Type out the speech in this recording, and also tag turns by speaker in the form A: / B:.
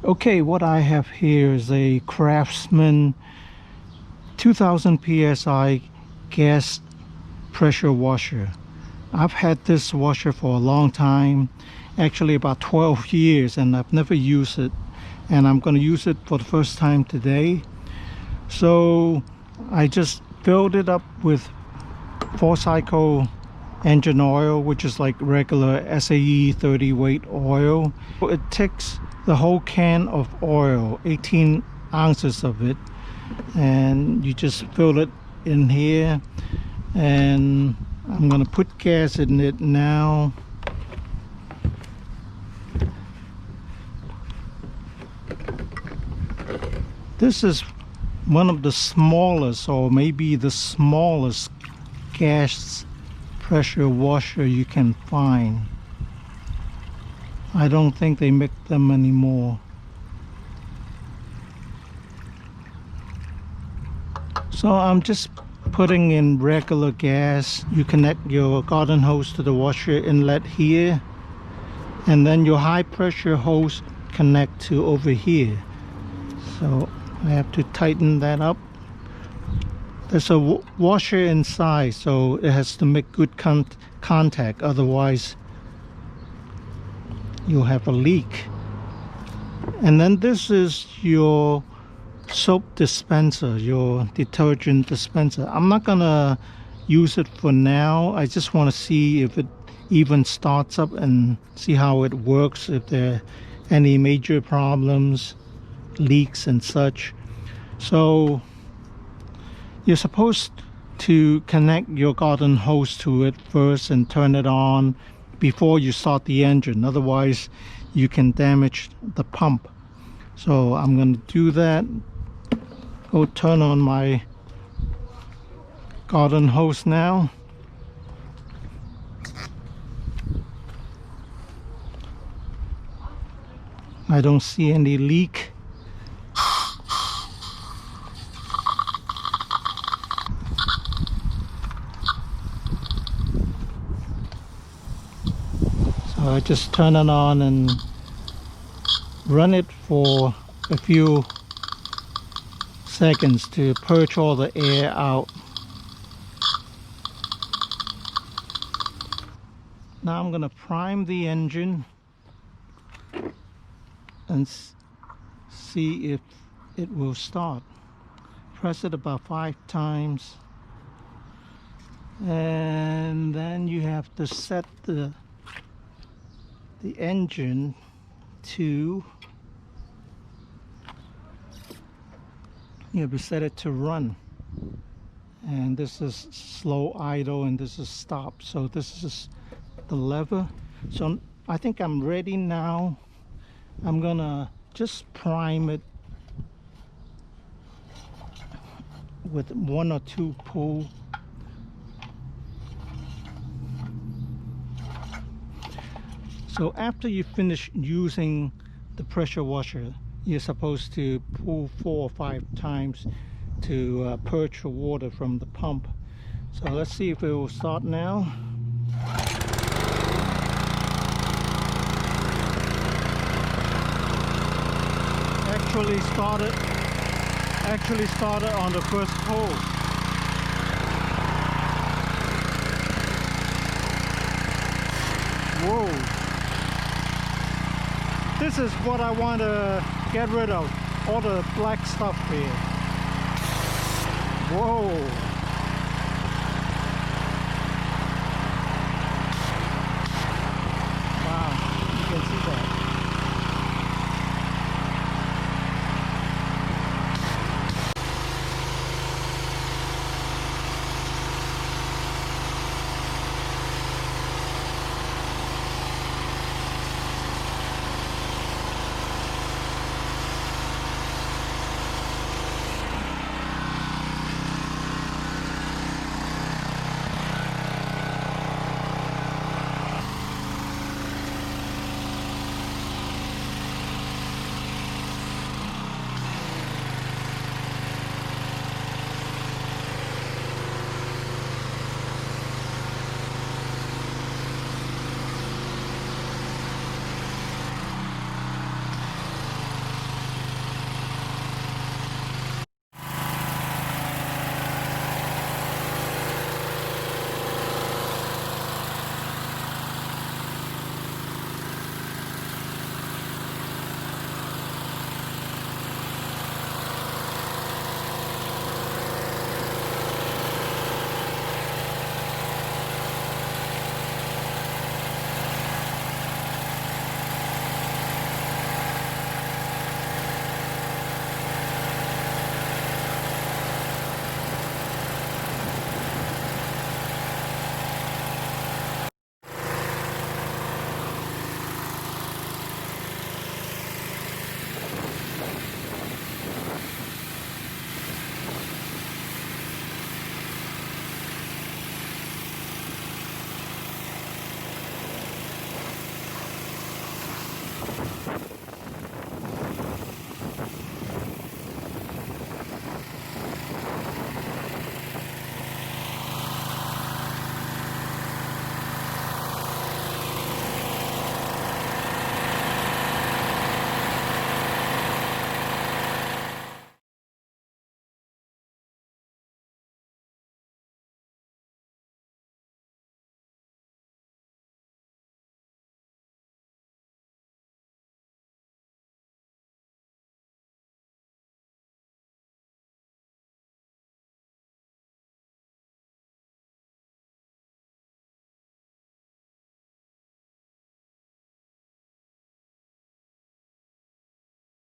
A: Okay, what I have here is a Craftsman 2000 psi gas pressure washer. I've had this washer for a long time, actually about 12 years, and I've never used it, and I'm going to use it for the first time today. So I just filled it up with 4-cycle engine oil, which is like regular SAE 30 weight oil. It takes the whole can of oil, 18 ounces of it, and you just fill it in here, and I'm going to put gas in it now. This is one of the smallest, or maybe the smallest, gas pressure washer you can find. I don't think they make them anymore. So I'm just putting in regular gas. You connect your garden hose to the washer inlet here, and then your high pressure hose connect to over here. So I have to tighten that up. There's a washer inside, so it has to make good contact, otherwise you'll have a leak. And then this is your soap dispenser, your detergent dispenser. I'm not gonna use it for now. I just want to see if it even starts up and see how it works, if there are any major problems, leaks and such. So you're supposed to connect your garden hose to it first and turn it on before you start the engine, otherwise you can damage the pump. So I'm going to do that. Go turn on my garden hose now. I don't see any leak. So I just turn it on and run it for a few seconds to purge all the air out. Now I'm going to prime the engine and see if it will start. Press it about 5 times, and then you have to set the engine to, you have to set it to run, and this is slow idle and this is stop. So this is the lever. So I think I'm ready now. I'm gonna just prime it with 1 or 2 pull. So after you finish using the pressure washer, you're supposed to pull 4 or 5 times to purge the water from the pump. So let's see if it will start now. Actually started on the first pull. Whoa. This is what I want to get rid of, all the black stuff here. Whoa.